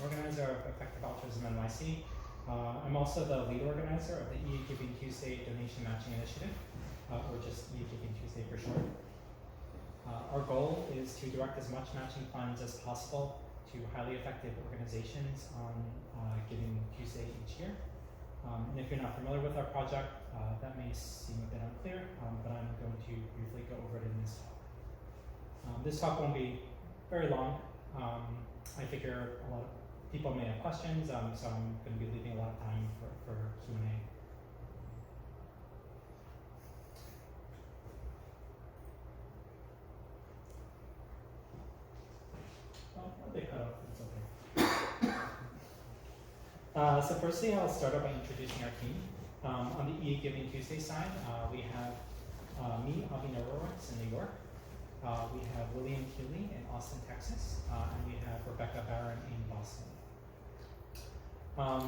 organizer of Effective Altruism NYC. I'm also the lead organizer of the EA Giving Tuesday Donation Matching Initiative, or just EA Giving Tuesday for short. Our goal is to direct as much matching funds as possible to highly effective organizations on Giving Tuesday each year. And if you're not familiar with our project, that may seem a bit unclear, but I'm going to briefly go over it in this talk. This talk won't be very long. I figure a lot of people may have questions, so I'm going to be leaving a lot of time for Q&A. Oh, they cut off. It's okay. So firstly, I'll start out by introducing our team. On the EA Giving Tuesday side, we have me, Avi Norowitz in New York. We have William Keeley in Austin, Texas, and we have Rebecca Barron in Boston.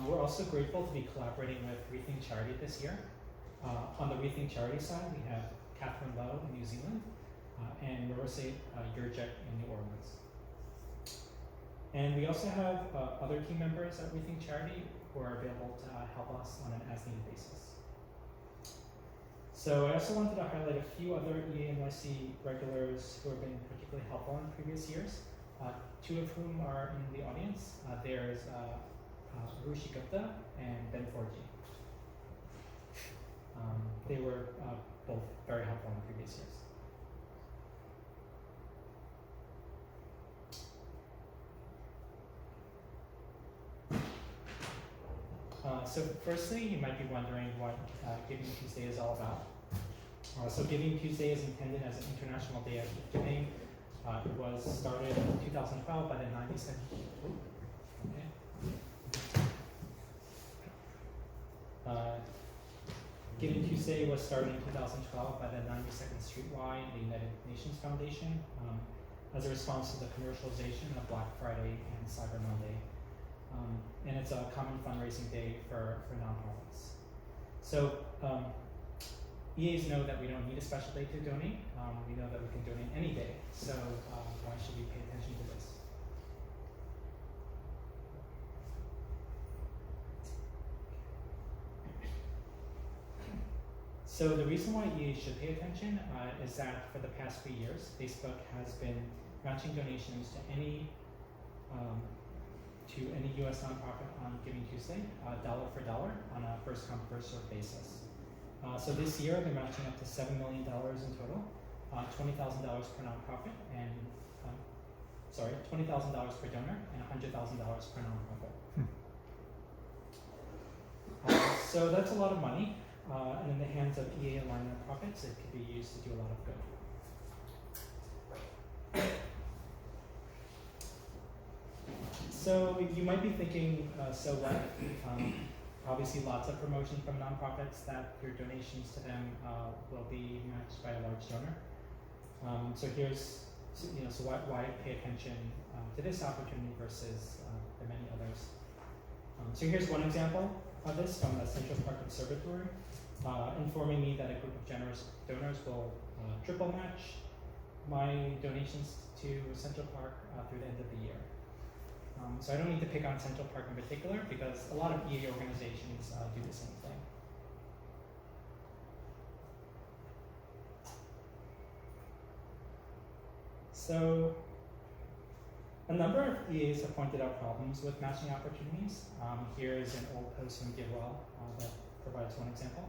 We're also grateful to be collaborating with Rethink Charity this year. On the Rethink Charity side, we have Catherine Lowe in New Zealand and Marissa Yurjek in New Orleans. And we also have other team members at Rethink Charity who are available to help us on an as-needed basis. So I also wanted to highlight a few other EA-NYC regulars who have been particularly helpful in previous years, two of whom are in the audience. There's Rushi Gupta and Ben Forgy. They were both very helpful in previous years. So firstly, you might be wondering what Giving Tuesday is all about. So Giving Tuesday is intended as an international day of giving. It was started in 2012 by the 92nd. Giving Tuesday was started in 2012 by the 92nd Street Y and the United Nations Foundation as a response to the commercialization of Black Friday and Cyber Monday. And it's a common fundraising day for nonprofits. So EAs know that we don't need a special day to donate. We know that we can donate any day. So why should we pay attention to this? So the reason why EAs should pay attention is that for the past few years, Facebook has been matching donations to any U.S. nonprofit on Giving Tuesday, dollar for dollar, on a first-come, first-served basis. So this year, they're matching up to $7 million in total, $20,000 per nonprofit, and $20,000 per donor, and $100,000 per nonprofit. So that's a lot of money, and in the hands of EA-aligned nonprofits, it could be used to do a lot of good. So you might be thinking, so what? Obviously, lots of promotion from nonprofits that your donations to them will be matched by a large donor. So why pay attention to this opportunity versus the many others? So here's one example of this from the Central Park Observatory, informing me that a group of generous donors will triple match my donations to Central Park through the end of the year. So I don't need to pick on Central Park in particular because a lot of EA organizations do the same thing. So a number of EAs have pointed out problems with matching opportunities. Here is an old post from GiveWell that provides one example.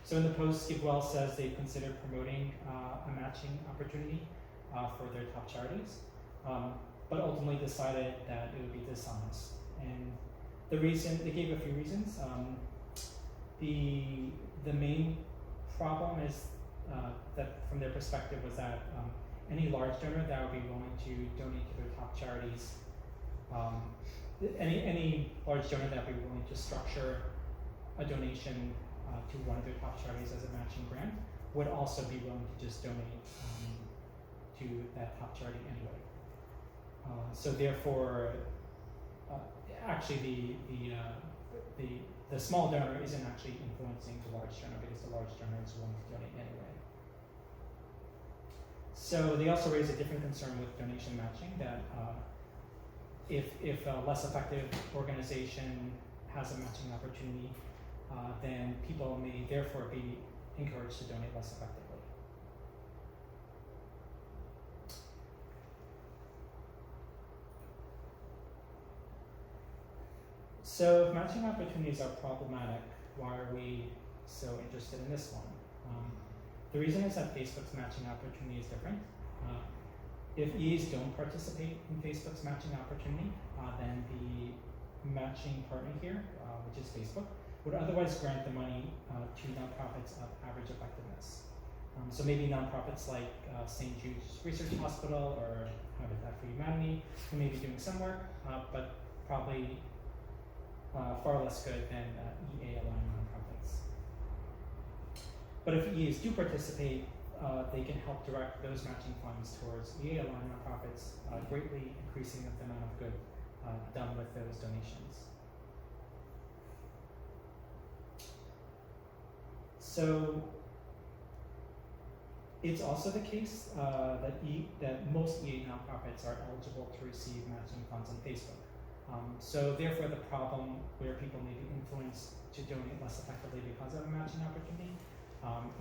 So in the post, GiveWell says they've considered promoting a matching opportunity for their top charities. But ultimately decided that it would be dishonest. And the reason, they gave a few reasons. The main problem is that from their perspective was that any large donor that would be willing to donate to their top charities, any large donor that would be willing to structure a donation to one of their top charities as a matching grant would also be willing to just donate to that top charity anyway. So therefore, actually the small donor isn't actually influencing the large donor because the large donor is willing to donate anyway. So they also raise a different concern with donation matching that if a less effective organization has a matching opportunity, then people may therefore be encouraged to donate less effectively. So if matching opportunities are problematic, why are we so interested in this one? The reason is that Facebook's matching opportunity is different. If EAs don't participate in Facebook's matching opportunity, then the matching partner here, which is Facebook, would otherwise grant the money to nonprofits of average effectiveness. So maybe nonprofits like St. Jude's Research Hospital or Habitat for Humanity, who may be doing some work, but probably far less good than EA-aligned nonprofits. But if EAs do participate, they can help direct those matching funds towards EA-aligned nonprofits, greatly increasing the amount of good done with those donations. So it's also the case that most EA nonprofits are eligible to receive matching funds on Facebook. So therefore the problem where people may be influenced to donate less effectively because of a matching opportunity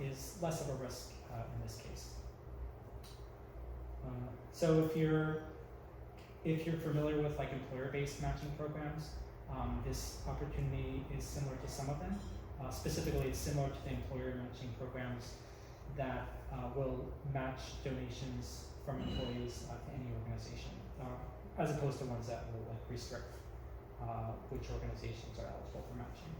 is less of a risk in this case. So if you're familiar with like employer-based matching programs, this opportunity is similar to some of them. Specifically, it's similar to the employer matching programs that will match donations from employees to any organization, as opposed to ones that will like restrict which organizations are eligible for matching.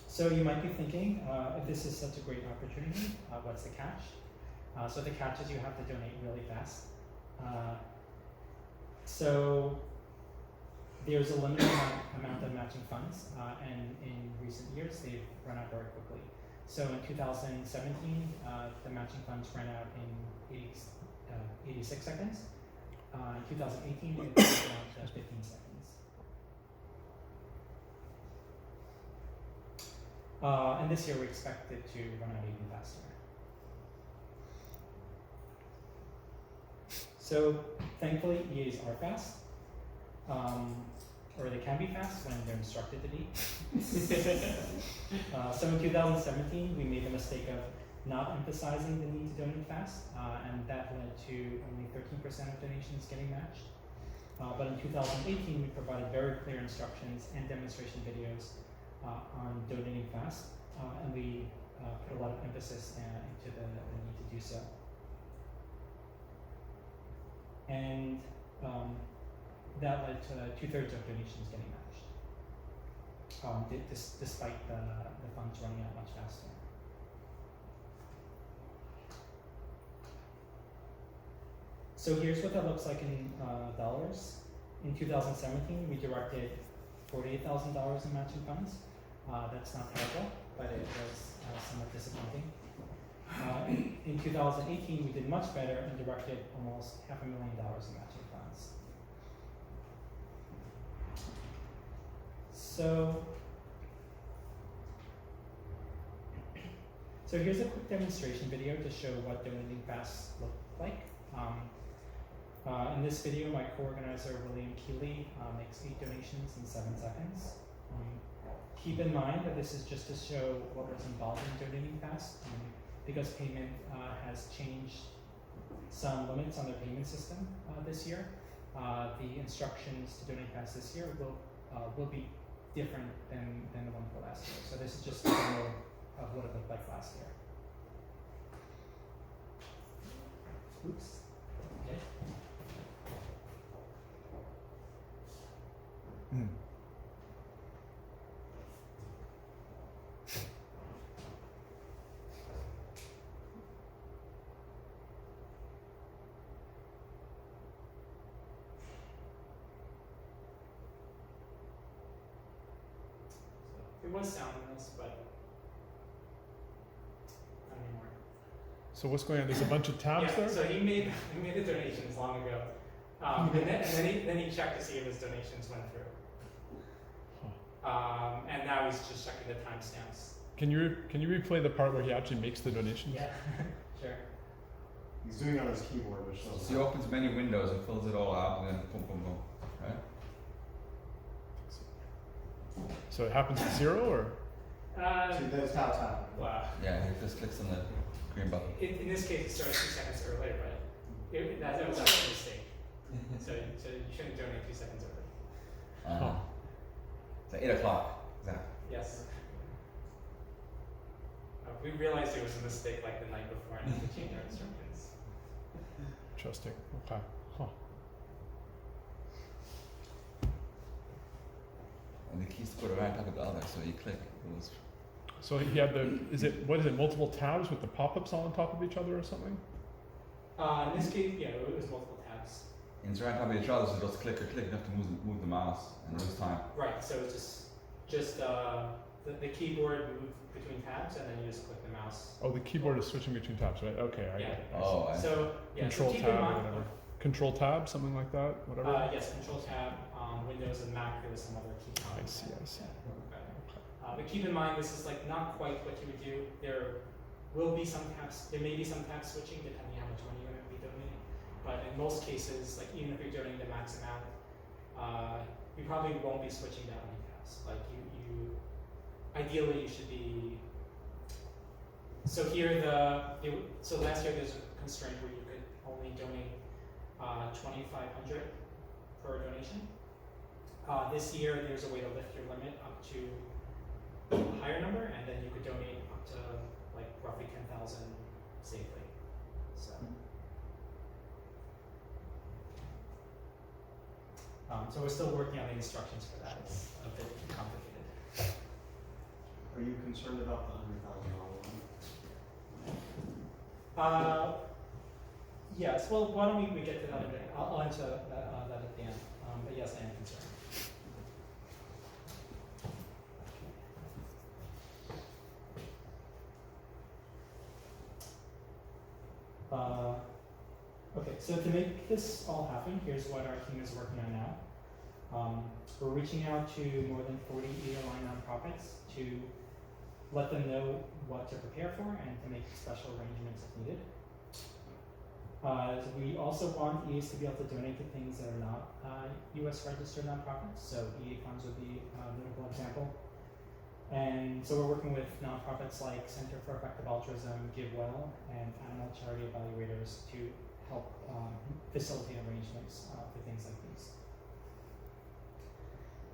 So you might be thinking, if this is such a great opportunity, what's the catch? So the catch is you have to donate really fast. So there's a limited amount of matching funds, and in recent years they've run out very quickly. So in 2017, the matching funds ran out in 86 seconds. In 2018, it went down to 15 seconds. And this year we expect it to run out even faster. So thankfully, EAs are fast, or they can be fast when they're instructed to be. So in 2017, we made the mistake of not emphasizing the need to donate fast, and that led to only 13% of donations getting matched. But in 2018, we provided very clear instructions and demonstration videos on donating fast, and we put a lot of emphasis into the need to do so. And that led to 2/3 of donations getting matched, despite the funds running out much faster. So here's what that looks like in dollars. In 2017, we directed $48,000 in matching funds. That's not terrible, but it was somewhat disappointing. In 2018, we did much better and directed almost $500,000 in matching funds. So here's a quick demonstration video to show what donating fast looked like. In this video, my co-organizer William Keeley makes 8 donations in 7 seconds. Keep in mind that this is just to show what was involved in donating fast, because payment has changed some limits on their payment system this year. The instructions to donate fast this year will be different than the one for last year. So this is just a demo of what it looked like last year. Oops. Okay. It was sound in this, but not anymore. So what's going on? There's a bunch of tabs there? So he made the donations long ago. And then he checked to see if his donations went through. And now he's just checking the timestamps. Can you replay the part where he actually makes the donation? Yeah, sure. He's doing it on his keyboard, which So doesn't he opens many windows and fills it all out, and then boom, boom, boom. Right? So it happens at 0 or? See, that's how it's happening. Wow. Yeah, he just clicks on the green button. In this case, it started 2 seconds early, but that was actually a mistake. So you shouldn't donate 2 seconds early. Huh. So 8 o'clock. Exactly. Yes. We realized it was a mistake like the night before and had to change our instructions. Interesting. Okay. Huh. And the keys to put it right on top of the other, so you click. It was So he had what is it, multiple tabs with the pop-ups all on top of each other or something? In this case, yeah, it was multiple tabs. and it's right on top of each other, so just click or click. You have to move the mouse and lose time. Right, so it's just the keyboard moved between tabs and then you just click the mouse. Oh, the keyboard is switching between tabs, right? Okay, I Yeah. get it. Oh, I So yeah, Control so keep tab in or mind. whatever. Control tab, something like that, whatever. Yes, Control tab on Windows and Mac. There was some other key. I see. But keep in mind, this is like not quite what you would do. There will be some tabs. There may be some tab switching depending how much money you're going to be donating. But in most cases, like even if you're donating the max amount, you probably won't be switching that many tabs. Like you ideally you should be. So here so last year there's a constraint where you could only donate 2,500 per donation. This year there's a way to lift your limit up to a higher number, and then you could donate up to like roughly 10,000 safely. So we're still working on the instructions for that. It's a bit complicated. Are you concerned about the $100,000 one? Yes. Well, why don't we get to that in a minute? I'll answer that at the end. But yes, I am concerned. Okay, so to make this all happen, here's what our team is working on now. We're reaching out to more than 40 EOI nonprofits to let them know what to prepare for and to make special arrangements if needed. We also want EAs to be able to donate to things that are not US registered nonprofits, so EA funds would be a notable example. And so we're working with nonprofits like Center for Effective Altruism, GiveWell, and Animal Charity Evaluators to help facilitate arrangements for things like these.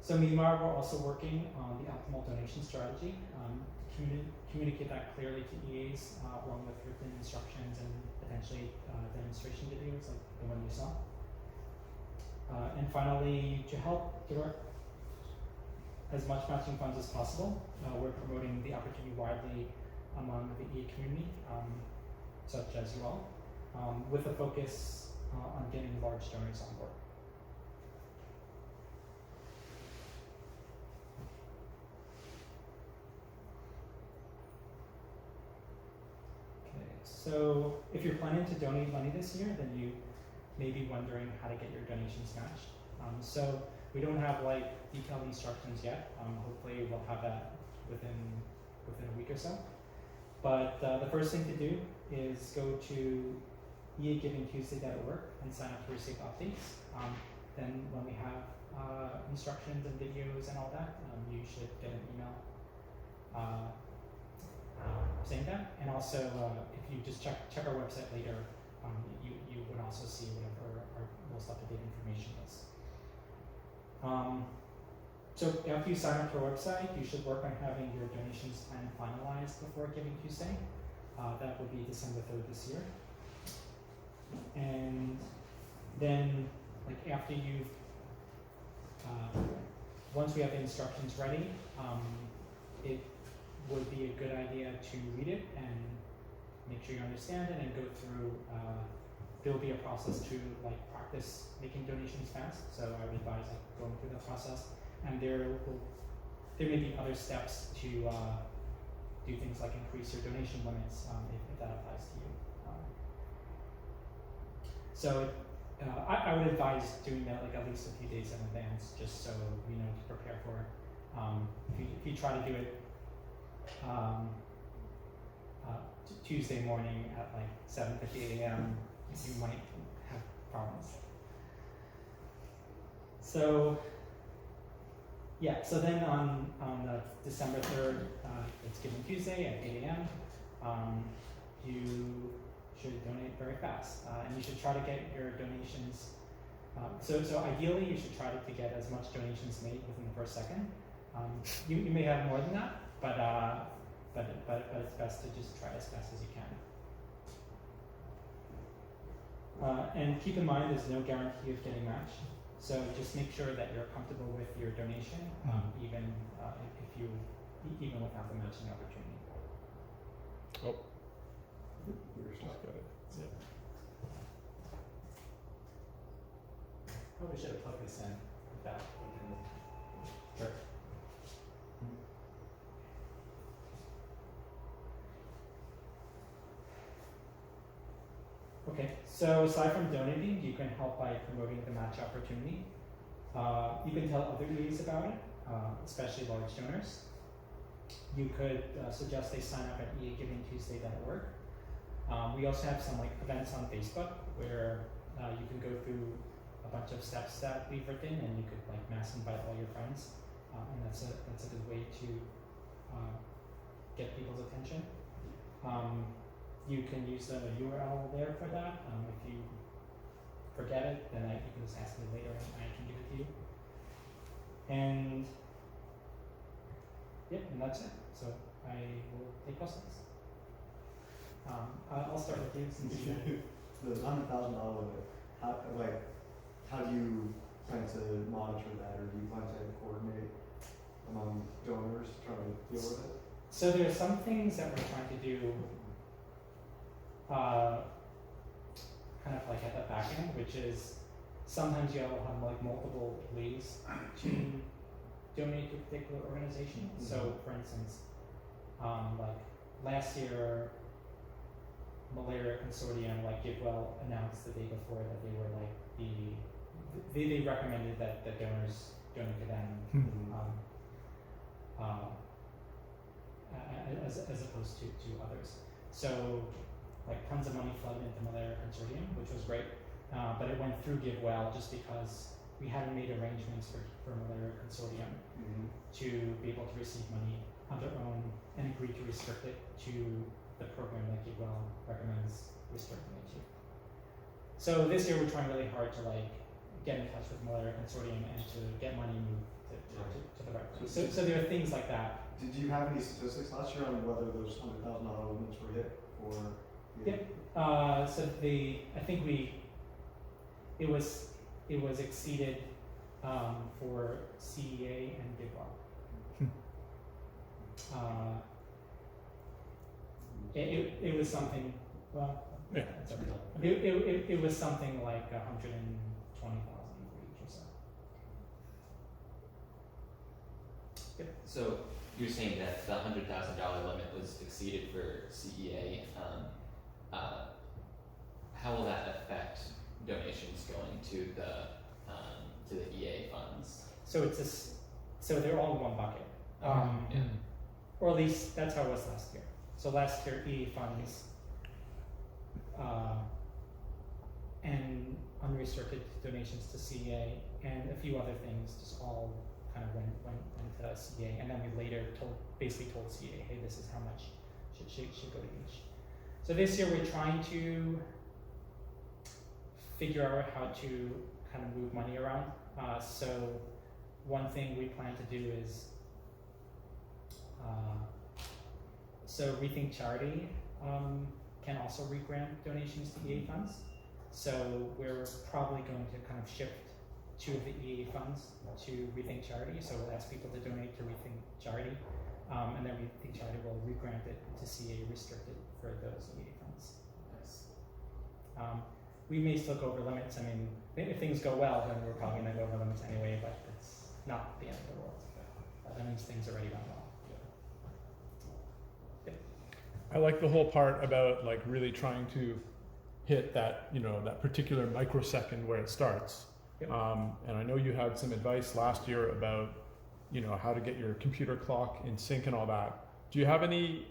So meanwhile, we're also working on the optimal donation strategy, communicate that clearly to EAs along with written instructions and potentially demonstration videos like the one you saw. And finally, to help direct as much matching funds as possible, we're promoting the opportunity widely among the EA community, such as you all, with a focus on getting large donors on board. Okay, so if you're planning to donate money this year, then you may be wondering how to get your donations matched. So we don't have like detailed instructions yet. Hopefully we'll have that within a week or so. But the first thing to do is go to eagivingtuesday.org and sign up to receive updates. Then when we have instructions and videos and all that, you should get an email saying that. And also, if you just check our website later, you would also see whatever our most up-to-date information is. So after you sign up to our website, you should work on having your donations plan finalized before Giving Tuesday. That will be December 3rd this year. And then, like after you've, once we have the instructions ready, it would be a good idea to read it and make sure you understand it and go through. There will be a process to like practice making donations fast. So I would advise like going through that process. And there may be other steps to do things like increase your donation limits if that applies to you. So I would advise doing that like at least a few days in advance, just so you know to prepare for it. If you try to do it Tuesday morning at like 7:50 a.m. you might have problems. So yeah, so then on December 3rd, it's Giving Tuesday at 8 a.m. You should donate very fast, and you should try to get your donations. So ideally, you should try to get as much donations made within the first second. You may have more than that, but it's best to just try as fast as you can. And keep in mind, there's no guarantee of getting matched. So just make sure that you're comfortable with your donation, even without the matching opportunity. Oh. Just got it. Yeah. Probably should have plugged this in with that. Sure. Okay, so aside from donating, you can help by promoting the match opportunity. You can tell other EAs about it, especially large donors. You could suggest they sign up at eagivingtuesday.org. We also have some like events on Facebook where you can go through a bunch of steps that we've written, and you could like mass invite all your friends, and that's a good way to get people's attention. You can use the URL there for that. If you forget it, then you can just ask me later and I can give it to you. And yeah, and that's it. So I will take questions. I'll start with you since you. The $100,000 limit. How do you plan to monitor that, or do you plan to coordinate among donors trying to deal with it? So there are some things that we're trying to do. Kind of like at the back end, which is sometimes you'll have like multiple ways to donate to a particular organization. Mm-hmm. So, for instance, like last year, Malaria Consortium, like GiveWell, announced the day before that they were like they recommended that the donors donate to them, as opposed to others. So. Like tons of money flooded into Malaria Consortium, which was great, but it went through GiveWell just because we hadn't made arrangements for Malaria Consortium to be able to receive money on their own and agree to restrict it to the program that GiveWell recommends restricting it to. So this year we're trying really hard to like get in touch with Malaria Consortium and to get money moved to the right place. So there are things like that. Did you have any statistics last year on whether those $100,000 limits were hit or? Yep. So I think it was exceeded for CEA and GiveWell. It was something. Well, yeah. It was something like 120,000 for each or so. Yep. So you're saying that the $100,000 limit was exceeded for CEA. How will that affect donations going to the EA funds? So they're all in one bucket, or at least that's how it was last year. So last year, EA funds and unrestricted donations to CEA and a few other things just all kind of went into CEA, and then we later basically told CEA, hey, this is how much should go to each. So this year we're trying to figure out how to kind of move money around. So one thing we plan to do is, so Rethink Charity can also re-grant donations to EA funds. So we're probably going to kind of shift 2 of the EA funds to Rethink Charity. So we'll ask people to donate to Rethink Charity, and then Rethink Charity will re-grant it to CA restricted for those EA funds. Nice. We may still go over limits. I mean, if things go well, then we're probably going to go over limits anyway, but it's not the end of the world. That means things already went well. I like the whole part about like really trying to hit that, that particular microsecond where it starts. Yep. And I know you had some advice last year about, how to get your computer clock in sync and all that. Do you have any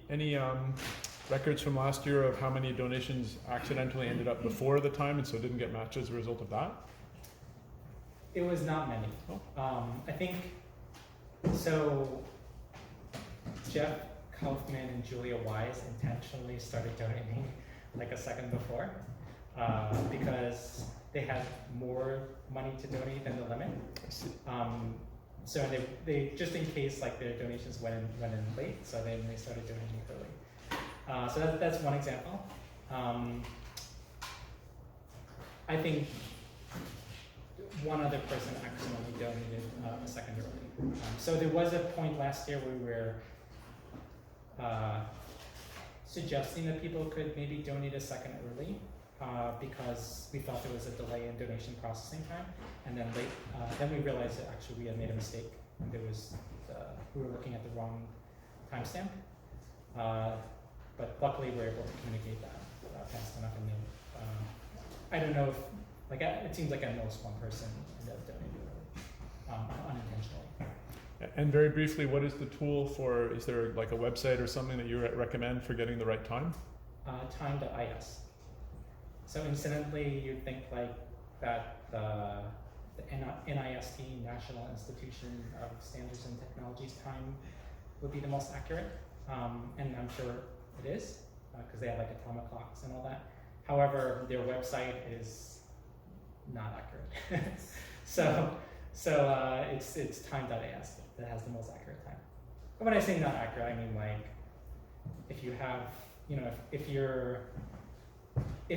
records from last year of how many donations accidentally ended up before the time and so didn't get matched as a result of that? It was not many. Oh. I think so. Jeff Kaufman and Julia Wise intentionally started donating like a second before because they had more money to donate than the limit. So they just in case like their donations went in late, so then they started donating early. So that's one example. I think one other person accidentally donated a second early. So there was a point last year where we were suggesting that people could maybe donate a second early because we thought there was a delay in donation processing time, and then then we realized that actually we had made a mistake and there was we were looking at the wrong timestamp. But luckily we were able to communicate that fast enough, and then I don't know if it seems like at most one person ended up donating early unintentionally. And very briefly, what is the tool for? Is there like a website or something that you recommend for getting the right time? Time.is. So incidentally, you'd think like that the NIST, National Institution of Standards and Technologies time would be the most accurate, and I'm sure it is because they have like atomic clocks and all that. However, their website is not accurate. so it's time.is that has the most accurate time. But when I say not accurate, I mean like if you have, if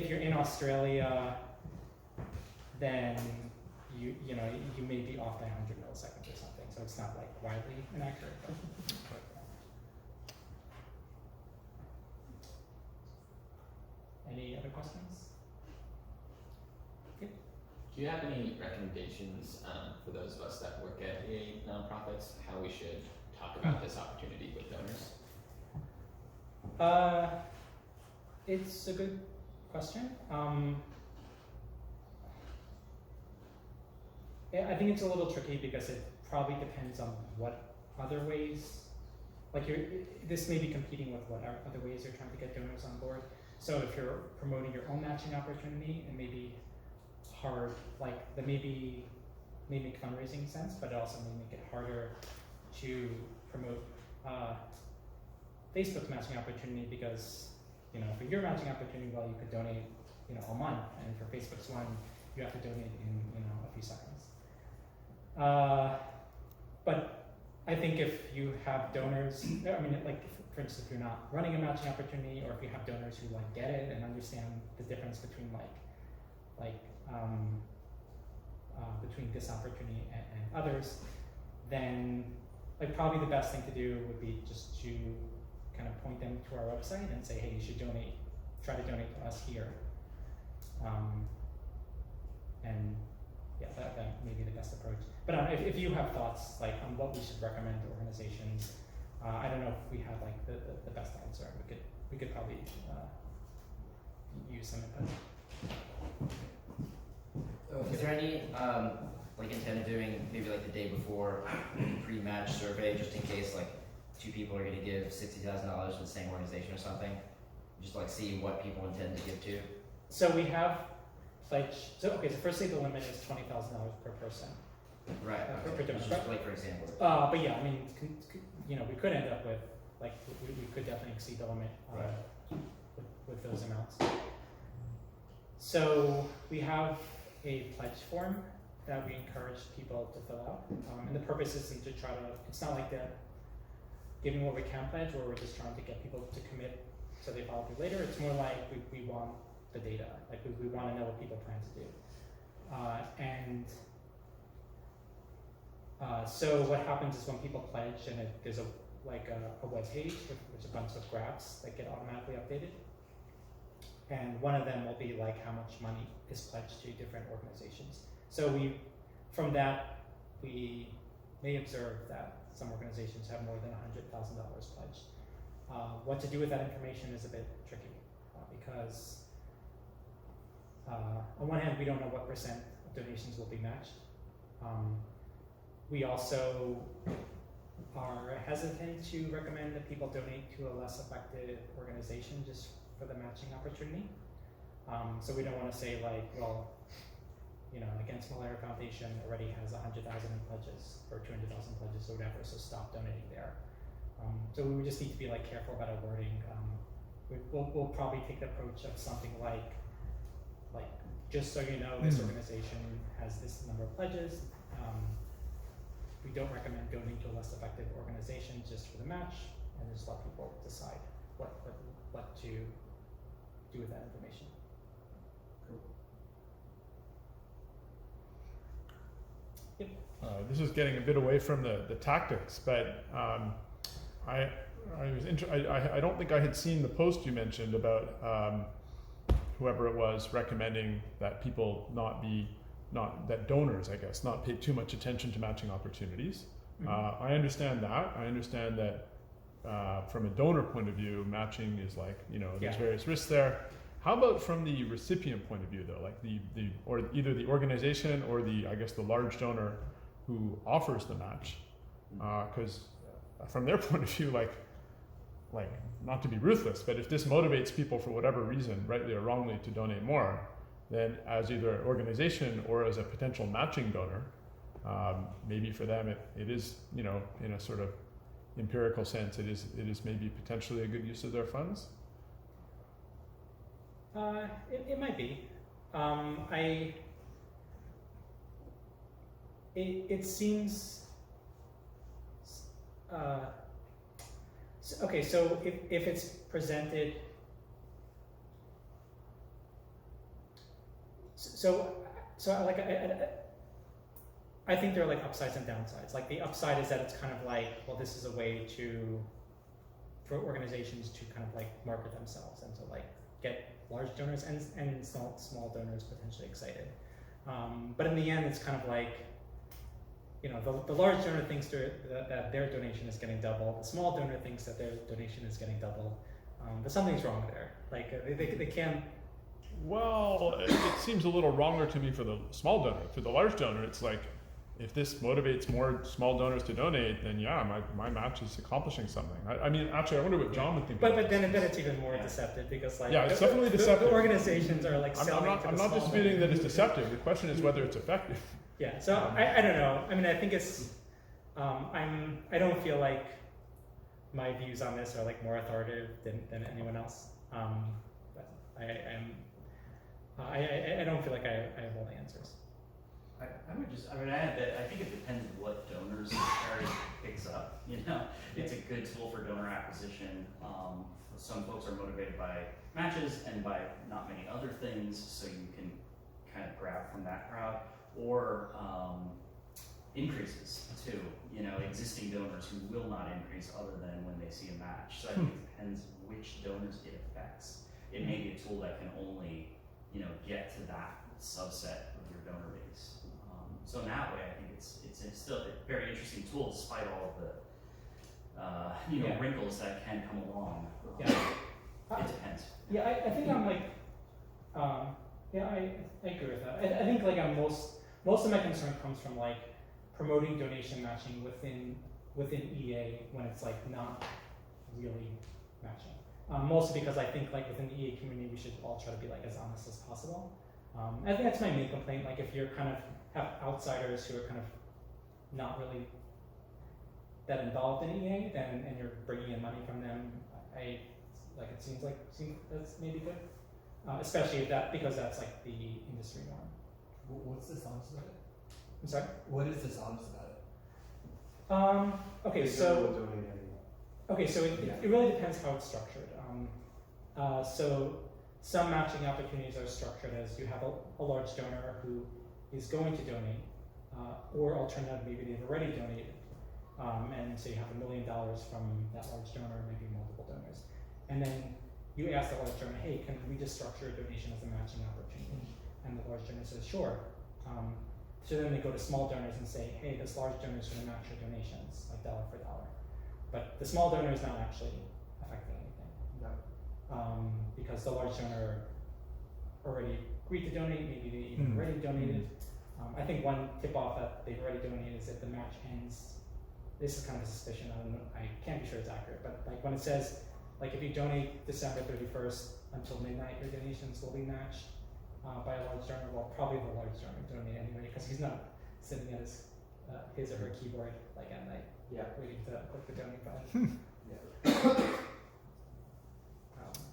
you're in Australia, then you may be off by 100 milliseconds or something. So it's not like widely inaccurate. But any other questions? Yep. Do you have any recommendations for those of us that work at EA nonprofits, how we should talk about this opportunity with donors? It's a good question. I think it's a little tricky because it probably depends on what other ways, this may be competing with what other ways you're trying to get donors on board. So if you're promoting your own matching opportunity, it may be hard, that may make fundraising sense, but it also may make it harder to promote Facebook's matching opportunity because, for your matching opportunity, well, you could donate, a month, and for Facebook's one, you have to donate in, a few seconds. But I think if you have donors, for instance, if you're not running a matching opportunity, or if you have donors who get it and understand the difference between between this opportunity and others, then probably the best thing to do would be just to kind of point them to our website and say, hey, you should try to donate to us here. And yeah, that may be the best approach. But if you have thoughts on what we should recommend to organizations, I don't know if we have the best answer. We could probably use some input. Is there any intent of doing maybe the day before pre-match survey, just in case two people are going to give $60,000 to the same organization or something? Just see what people intend to give to. So we have pledged. So firstly, the limit is $20,000 per person. Right. Per donor. Just for example. But yeah, we could end up with we could definitely exceed the limit with those amounts. So we have a pledge form that we encourage people to fill out, and the purpose isn't to try to. It's not like that giving what we can pledge, where we're just trying to get people to commit so they follow through later. It's more like we want the data, we want to know what people plan to do, so what happens is when people pledge, and there's a web page with a bunch of graphs that get automatically updated, and one of them will be how much money is pledged to different organizations. So from that we may observe that some organizations have more than $100,000 pledged. What to do with that information is a bit tricky because on one hand we don't know what % of donations will be matched. We also are hesitant to recommend that people donate to a less effective organization just for the matching opportunity. So we don't want to say like, well, you know, Against Malaria Foundation already has 100,000 in pledges or 200,000 pledges or whatever, so stop donating there. So we would just need to be like careful about our wording. We'll probably take the approach of something like just so you know, this organization has this number of pledges. We don't recommend donating to a less effective organization just for the match, and just let people decide what to do with that information. This is getting a bit away from the tactics, but I don't think I had seen the post you mentioned about whoever it was recommending that people that donors, I guess, not pay too much attention to matching opportunities. Mm-hmm. I understand that. I understand that from a donor point of view, matching is like, you know, there's various risks there. How about from the recipient point of view though, like or either the organization or I guess the large donor who offers the match? Because from their point of view, like not to be ruthless, but if this motivates people for whatever reason, rightly or wrongly, to donate more, then as either an organization or as a potential matching donor, maybe for them it is, you know, in a sort of empirical sense, it is maybe potentially a good use of their funds. It might be. It seems. Okay, so if it's presented, so like I think there are like upsides and downsides. Like the upside is that it's kind of like, well, this is a way for organizations to kind of like market themselves and to like get large donors and small donors potentially excited. But in the end, it's kind of like, you know, the large donor thinks that their donation is getting double. The small donor thinks that their donation is getting double. But something's wrong there. Like they can't. Well, it seems a little wronger to me for the small donor. For the large donor, it's like, if this motivates more small donors to donate, then yeah, my match is accomplishing something. I mean, actually, I wonder what John would think. But then it's even more deceptive because like it's definitely deceptive. The organizations are like selling. I'm not disputing that it's deceptive. The question is whether it's effective. Yeah. So I don't know. I mean, I think it's. I don't feel like my views on this are like more authoritative than anyone else. But I don't feel like I have all the answers. I would just, I mean, I add that I think it depends what donors charity picks up. You know, it's a good tool for donor acquisition. Some folks are motivated by matches and by not many other things, so you can kind of grab from that crowd, or increases too. You know, existing donors who will not increase other than when they see a match. So I think it depends which donors it affects. It may be a tool that can only, you know, get to that subset of your donor base. So in that way, I think it's still a very interesting tool, despite all of the wrinkles that can come along. Yeah. It depends. Yeah, I think I'm like, I agree with that. I think like most of my concern comes from like promoting donation matching within EA when it's like not really matching. Mostly because I think like within the EA community we should all try to be like as honest as possible. I think that's my main complaint. Like if you're kind of have outsiders who are kind of not really that involved in EA, and you're bringing in money from them, it seems that's maybe good, especially because that's like the industry norm. What's dishonest about it? I'm sorry. What is dishonest about it? Okay, They so don't donate any. okay, so it really depends how it's structured. So some matching opportunities are structured as you have a large donor who is going to donate, or alternative, maybe they've already donated, and so you have $1 million from that large donor, maybe multiple donors, and then you ask the large donor, hey, can we just structure a donation as a matching opportunity? And the large donor says, sure. So then they go to small donors and say, hey, this large donor is going to match your donations, like dollar for dollar. But the small donor is not actually affecting anything. No. Because the large donor already agreed to donate, maybe they even already donated. I think one tip-off that they've already donated is if the match ends this is kind of a suspicion, I don't know, I can't be sure it's accurate, but like when it says, like if you donate December 31st until midnight, your donations will be matched by a large donor. Well, probably the large donor donate anyway, because he's not sitting at his or her keyboard like at night Yeah. waiting to click the donate button. Yeah.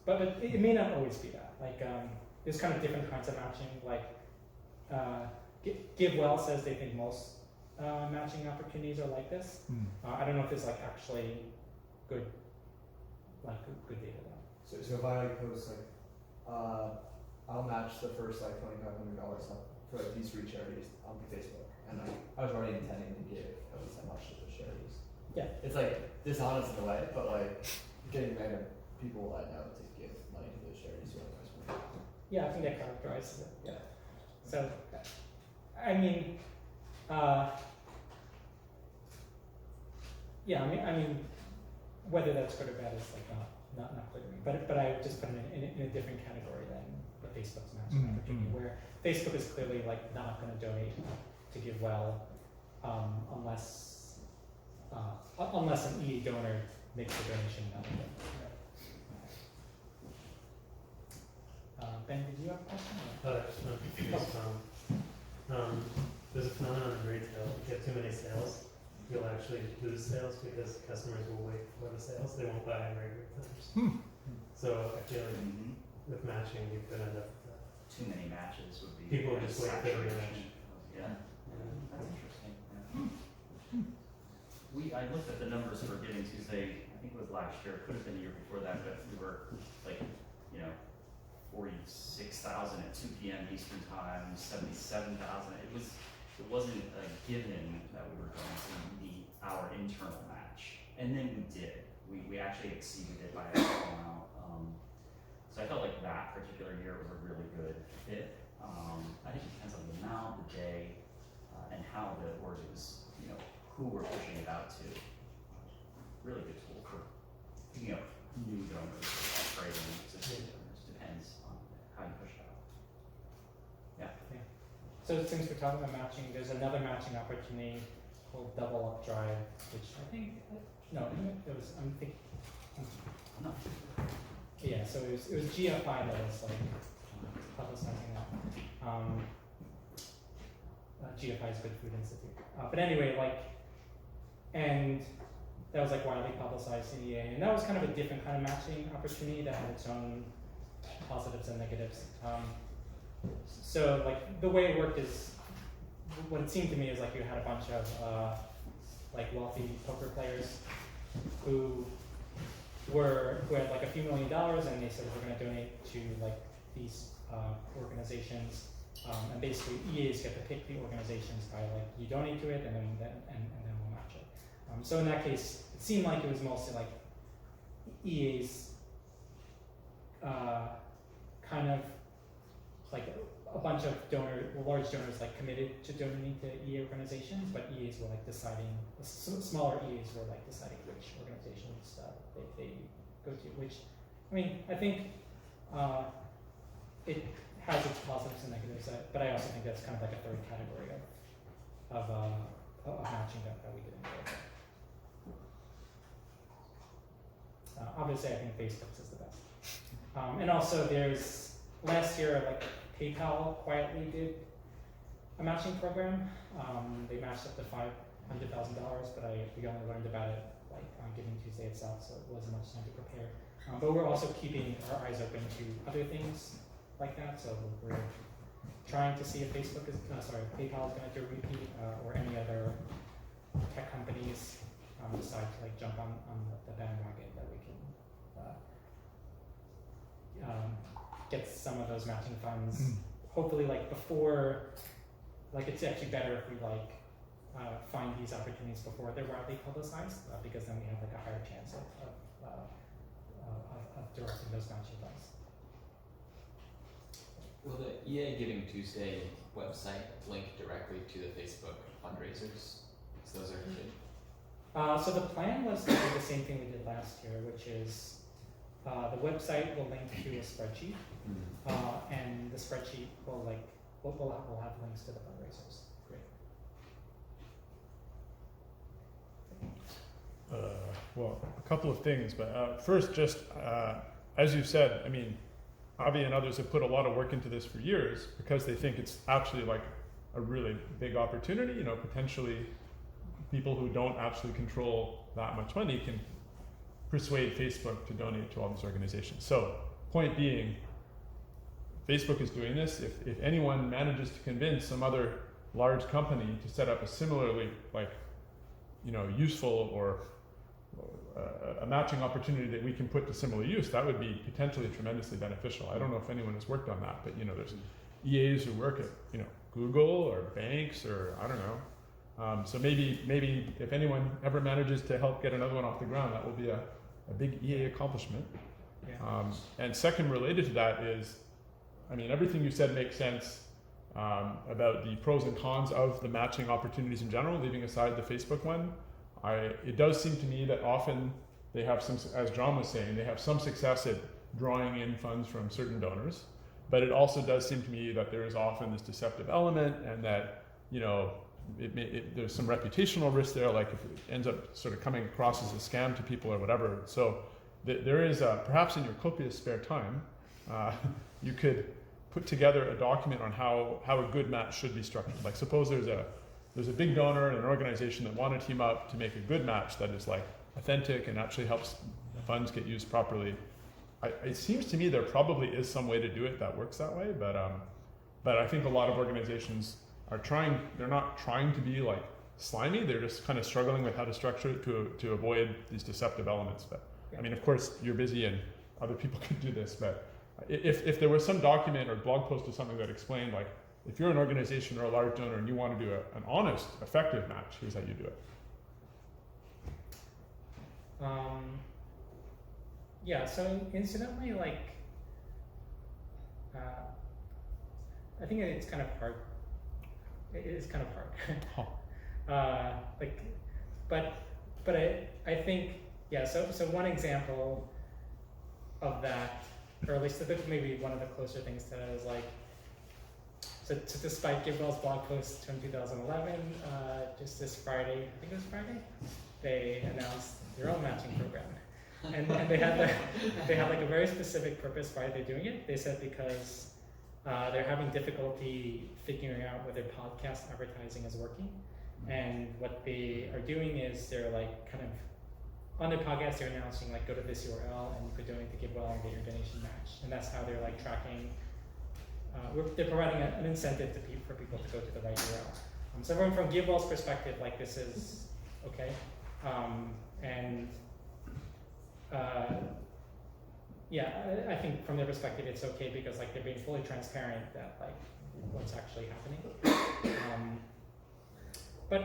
But it may not always be that. Like there's kind of different kinds of matching. Like GiveWell says they think most matching opportunities are like this. I don't know if there's like actually good data though. So if I like post like, I'll match the first like $2,500 for like these 3 charities on Facebook, and I was already intending to give at least that much to those charities. Yeah. It's like dishonest in a way, but like getting random people I know to give money to those charities who are customers. Yeah, I think that characterizes it. Yeah. So, I mean, yeah, I mean, whether that's good or bad is like not clear to me. But I would just put it in a different category than the Facebook's matching opportunity, where Facebook is clearly like not going to donate to GiveWell unless an EA donor makes the donation knowingly. Ben, did you have a question? Just one curious, there's a phenomenon in retail. If you have too many sales, you'll actually lose sales because customers will wait for the sales. They won't buy in regular times. So I feel like with matching, you could end up with that. Too many matches would be. People just wait for the match. Yeah, that's interesting. Yeah. I looked at the numbers for Giving Tuesday, I think it was last year, it could have been the year before that, but we were like, 46,000 at 2 p.m. Eastern time, 77,000. It wasn't a given that we were going to meet our internal match, and then we did. We actually exceeded it by a small amount. So I felt like that particular year was a really good fit. I think it depends on the amount, the day, and how the org is, who we're pushing it out to. Really good tool for, new donors, upgrading existing donors. Depends on how you push it out. Yeah. So since we're talking about matching, there's another matching opportunity called Double Up Drive, which I think No. Yeah, so it was GFI that was like publicizing that. GFI is Good Food Institute. But anyway, and that was like widely publicized in EA, and that was kind of a different kind of matching opportunity that had its own positives and negatives. So like the way it worked is, what it seemed to me is like you had a bunch of wealthy poker players who had like a few $1 million, and they said we're going to donate to like these organizations, and basically EAs get to pick the organizations by like you donate to it, and then we'll match it. So in that case, it seemed like it was mostly like EAs kind of like a bunch of large donors like committed to donating to EA organizations, but EAs were like deciding, smaller EAs were like deciding which organizations they go to, which, I mean, I think it has its positives and negatives, but I also think that's kind of like a third category of matching that we did enjoy. Obviously, I think Facebook's is the best. And also there's, last year, like PayPal quietly did a matching program. They matched up to $500,000, but we only learned about it like on Giving Tuesday itself, so it wasn't much time to prepare. But we're also keeping our eyes open to other things like that. So we're trying to see if PayPal is going to do a repeat, or any other tech companies decide to like jump on the bandwagon that we can get some of those matching funds. Hopefully, like before, like it's actually better if we like find these opportunities before they're widely publicized, because then we have like a higher chance of directing those matching funds. Will the EA Giving Tuesday website link directly to the Facebook fundraisers? So those are good. So the plan was to do the same thing we did last year, which is the website will link to a spreadsheet, and the spreadsheet will will have links to the fundraisers. Great. Well, a couple of things, but first, just as you said, I mean, Avi and others have put a lot of work into this for years because they think it's actually like a really big opportunity. You know, potentially people who don't actually control that much money can persuade Facebook to donate to all these organizations. So, point being, Facebook is doing this. If anyone manages to convince some other large company to set up a similarly, like, you know, useful or a matching opportunity that we can put to similar use, that would be potentially tremendously beneficial. I don't know if anyone has worked on that, but you know, there's EAs who work at, you know, Google or banks or I don't know. So maybe if anyone ever manages to help get another one off the ground, that will be a big EA accomplishment. Yeah. And second, related to that is, I mean, everything you said makes sense about the pros and cons of the matching opportunities in general, leaving aside the Facebook one. It does seem to me that often they have some, as John was saying, they have some success at drawing in funds from certain donors, but it also does seem to me that there is often this deceptive element and that, you know, there's some reputational risk there, like if it ends up sort of coming across as a scam to people or whatever. So there is, perhaps in your copious spare time, you could put together a document on how a good match should be structured. Like suppose there's a big donor and an organization that want to team up to make a good match that is like authentic and actually helps funds get used properly. It seems to me there probably is some way to do it that works that way, but I think a lot of organizations are trying. They're not trying to be like slimy. They're just kind of struggling with how to structure it to avoid these deceptive elements. But I mean, of course, you're busy and other people could do this. But if there was some document or blog post or something that explained like, if you're an organization or a large donor and you want to do an honest, effective match, here's how you do it. Yeah, so incidentally, like, I think it's kind of hard. It is kind of hard. Like, but I think, yeah, so one example of that, or at least maybe one of the closer things to that is like, so despite GiveWell's blog post from 2011, just this Friday, I think it was Friday, they announced their own matching program. And they had like a very specific purpose why they're doing it. They said because they're having difficulty figuring out whether podcast advertising is working. And what they are doing is they're like kind of, on their podcast they're announcing like, go to this URL and you could donate to GiveWell and get your donation matched. And that's how they're like tracking, they're providing an incentive for people to go to the right URL. So from GiveWell's perspective, like this is okay. Yeah, I think from their perspective it's okay because like they're being fully transparent that like what's actually happening. But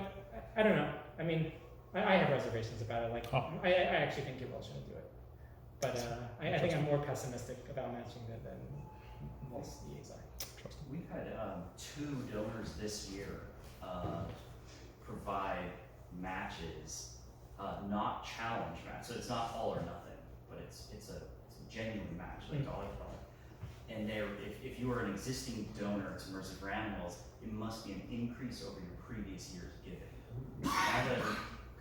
I don't know. I mean, I have reservations about it. Like I actually think GiveWell shouldn't do it. But I think I'm more pessimistic about matching than most EAs are. We've had 2 donors this year provide matches, not challenge match. So it's not all or nothing, but it's a genuine match, like dollar for dollar. And if you are an existing donor to Mercy for Animals, it must be an increase over your previous year's giving.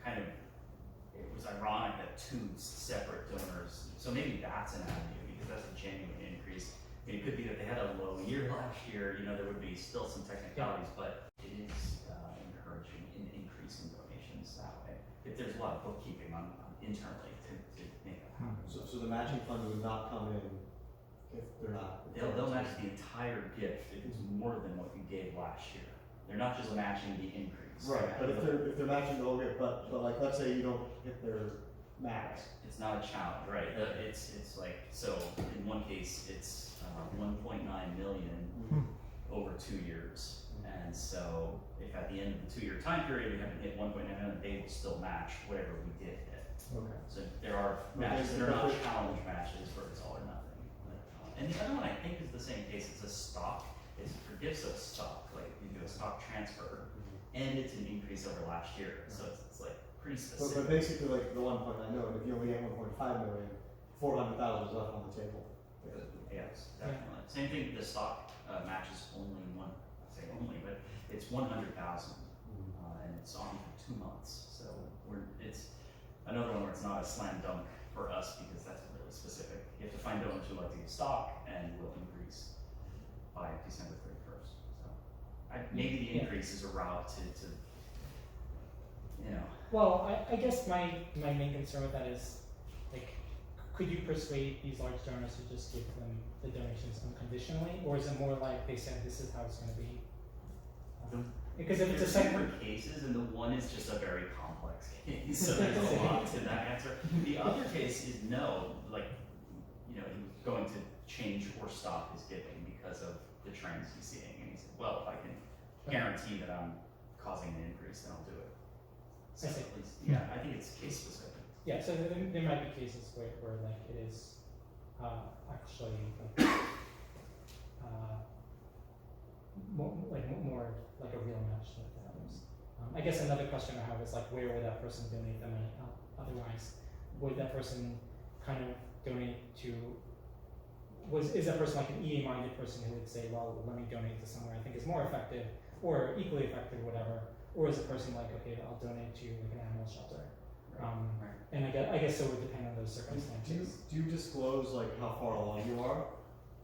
That it was ironic that 2 separate donors. So maybe that's an avenue because that's a genuine increase. I mean, it could be that they had a low year last year. You know, there would be still some technicalities, but it is encouraging an increase in donations that way. If there's a lot of bookkeeping on internally to make that happen. So the matching funds would not come in if they're not. They'll match the entire gift if it's more than what you gave last year. They're not just matching the increase. Right, but if they're matching the whole gift, but like let's say you don't hit their max. It's not a challenge, right? It's like, so in one case it's 1.9 million over 2 years. And so if at the end of the 2-year time period we haven't hit 1.9 million, they will still match whatever we did hit. Okay. So there are matches that are not challenge matches where it's all or nothing. And the other one I think is the same case. It's a stock. It's for gifts of stock, like you do a stock transfer, and it's an increase over last year. So it's like pretty specific. But basically, like the 1.9 million, if you only get 1.5 million, 400,000 is left on the table. Yes, definitely. Same thing. The stock match is only one. I say only, but it's 100,000, and it's on for 2 months. So another one where it's not a slam dunk for us because that's really specific. You have to find donors who like to give stock and will increase by December 31st. So maybe the increase is a route to you know. Well, I guess my main concern with that is, like, could you persuade these large donors to just give them the donations unconditionally, or is it more like they said this is how it's going to be? Because if it's a There's second, different cases, and the one is just a very complex case, so there's a lot to that answer. The other case is no, like, you know, he was going to change or stop his giving because of the trends he's seeing, and he said, well, if I can guarantee that I'm causing an increase, then I'll do it. So I see. at least, yeah, I think it's case specific. yeah. So there might be cases where like it is actually like more like a real match than others. I guess another question I have is like, where would that person donate the money otherwise? Would that person kind of donate to? Is that person like an EA-minded person who would say, well, let me donate to somewhere I think is more effective or equally effective, whatever? Or is a person like, okay, I'll donate to like an animal shelter? Right. And I guess it would depend on those circumstances. Do you disclose like how far along you are?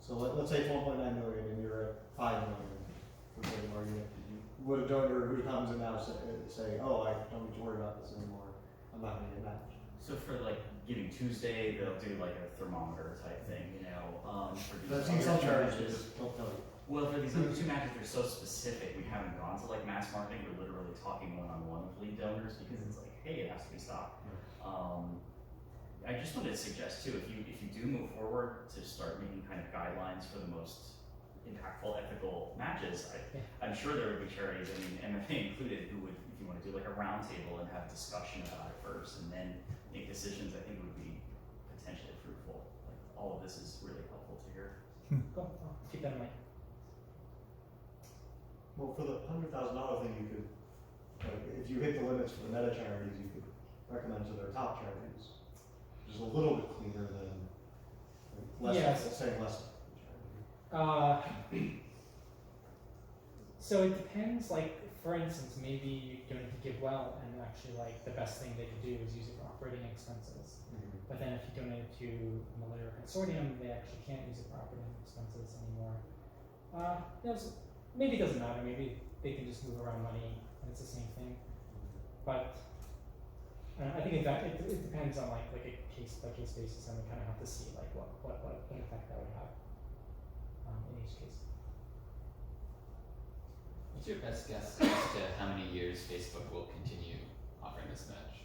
So let's say it's 1.9 million and you're at 5 million. For the argument, would a donor who comes in now say, oh, I don't need to worry about this anymore. I'm not going to get matched. So for like Giving Tuesday, they'll do like a thermometer type thing, you know. For these I've seen other some two charities matches- just don't tell you. Well, for these other two matches, they're so specific. We haven't gone to like mass marketing. We're literally talking one-on-one with lead donors because it's like, hey, it has to be stock. I just wanted to suggest too, if you do move forward to start making kind of guidelines for the most impactful ethical matches, I'm sure there would be charities, I mean, MFA included, who would, if you want to do like a roundtable and have discussion about it first and then make decisions, I think would be potentially fruitful. Like, all of this is really helpful to hear. Cool. I'll keep that in mind. Well, for the $100,000 thing, you could, like, if you hit the limits for the meta charities, you could recommend to their top charities, which is a little bit cleaner than less. Yes. Saying less. Charity. So it depends. Like, for instance, maybe you're going to give well, and actually, like, the best thing they could do is use it for operating expenses. But then if you donate it to a malaria consortium, they actually can't use it for operating expenses anymore. Maybe it doesn't matter. Maybe they can just move around money, and it's the same thing. But I think it depends on like a case by case basis, and we kind of have to see like what effect that would have in each case. What's your best guess as to how many years Facebook will continue offering this match?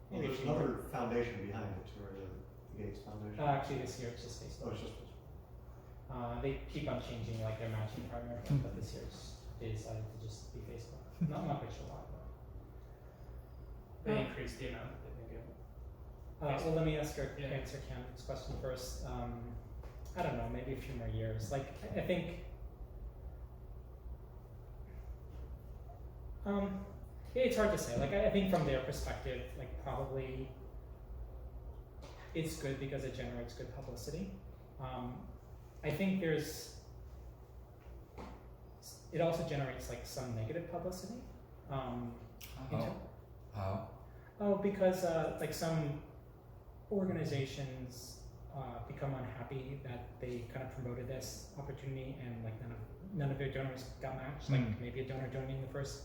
Well, there's another foundation behind it too, right? The Gates Foundation. Actually, this year it's just Facebook. Oh, it's just. They keep on changing like their matching partner, but this year they decided to just be Facebook. Not quite sure why, but. They increased the amount that they give. Well, let me answer Cam's question first. I don't know, maybe a few more years. Like, I think. It's hard to say. Like, I think from their perspective, like, probably it's good because it generates good publicity. I think it also generates like some negative publicity. How? Oh, because like some organizations become unhappy that they kind of promoted this opportunity and like none of their donors got matched. Like maybe a donor donating the first.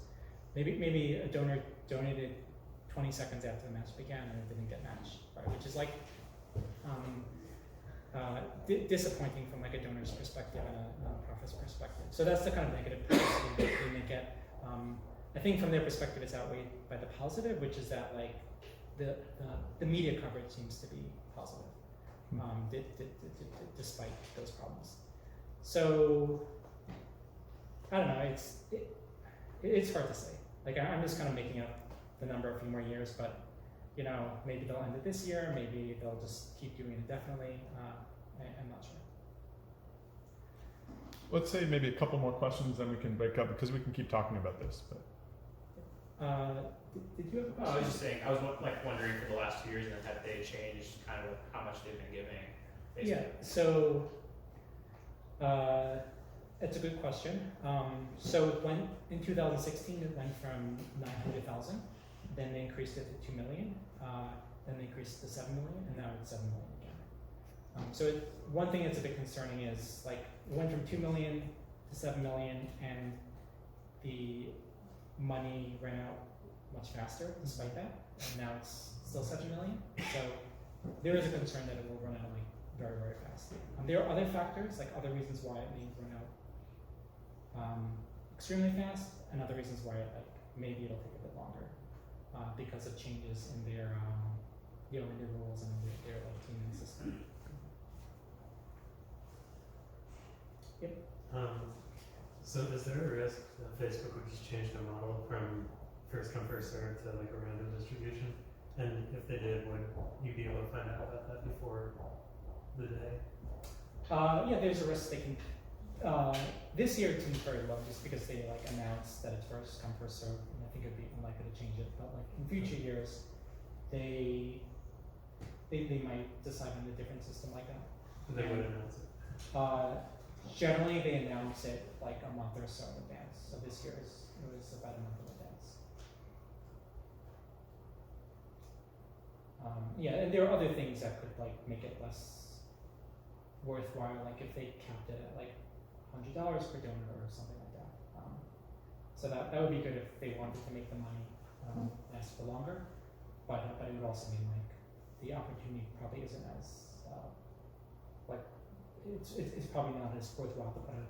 Maybe a donor donated 20 seconds after the match began and it didn't get matched, right? Which is like disappointing from like a donor's perspective and a nonprofit's perspective. So that's the kind of negative publicity that they may get. I think from their perspective, it's outweighed by the positive, which is that like the media coverage seems to be positive, despite those problems. So I don't know. It's hard to say. Like I'm just kind of making up the number a few more years, but you know, maybe they'll end it this year. Maybe they'll just keep doing it indefinitely. I'm not sure. Let's say maybe a couple more questions, then we can break up because we can keep talking about this. But did you have a question? I was just saying, I was like wondering for the last 2 years, and then have they changed kind of how much they've been giving? Facebook? Yeah. So it's a good question. So it went in 2016. It went from 900,000, then they increased it to 2 million, then they increased it to 7 million, and now it's 7 million again. So one thing that's a bit concerning is like it went from 2 million to 7 million, and the money ran out much faster despite that, and now it's still 7 million. So there is a concern that it will run out like very, very fast. There are other factors, like other reasons why it may run out extremely fast, and other reasons why like maybe it'll take a bit longer because of changes in their in their rules and their like teaming system. Yep. So is there a risk that Facebook would just change their model from first come first served to like a random distribution? And if they did, would you be able to find out about that before the day? Yeah, there's a risk they can. This year it seems very low, just because they like announced that it's first come first served, and I think it'd be unlikely to change it. But like in future years, they might decide on a different system like that. They would announce it. Generally, they announce it like a month or so in advance. So this year it was about a month in advance. Yeah, and there are other things that could like make it less worthwhile, like if they capped it at like $100 per donor or something like that. So that would be good if they wanted to make the money last for longer, but it would also mean like the opportunity probably isn't as like it's probably not as worthwhile to put in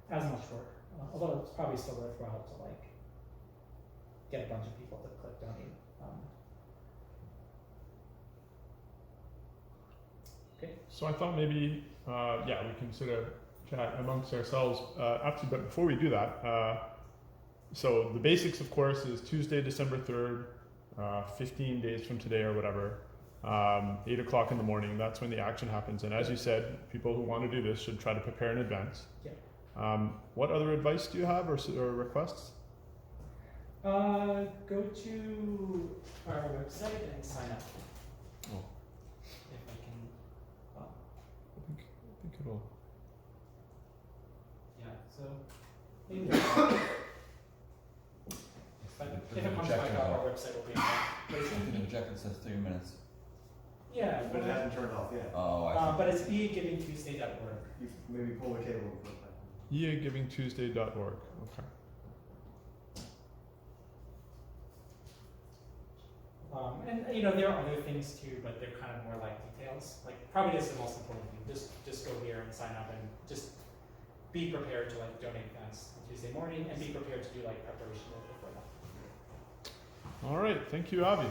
as much work, although it's probably still worthwhile to like get a bunch of people to click donate. Okay. So I thought maybe, we can sort of chat amongst ourselves after, but before we do that, so the basics, of course, is Tuesday, December 3rd, 15 days from today or whatever, 8 o'clock in the morning. That's when the action happens. And as you said, people who want to do this should try to prepare in advance. Yeah. What other advice do you have or requests? Go to our website and sign up. Oh. If I can. I think it'll. Yeah. So. If it comes back up, our website will be on I think the jacket says 3 minutes. Yeah, But it hasn't turned off yet. Oh, I see. but it's egivingtuesday.org. You maybe pull the cable and put it back. EAGivingTuesday.org. Okay. And there are other things too, but they're kind of more like details. Like probably this is the most important thing. Just go here and sign up and just be prepared to like donate fast on Tuesday morning and be prepared to do like preparation work before that. All right. Thank you, Avi.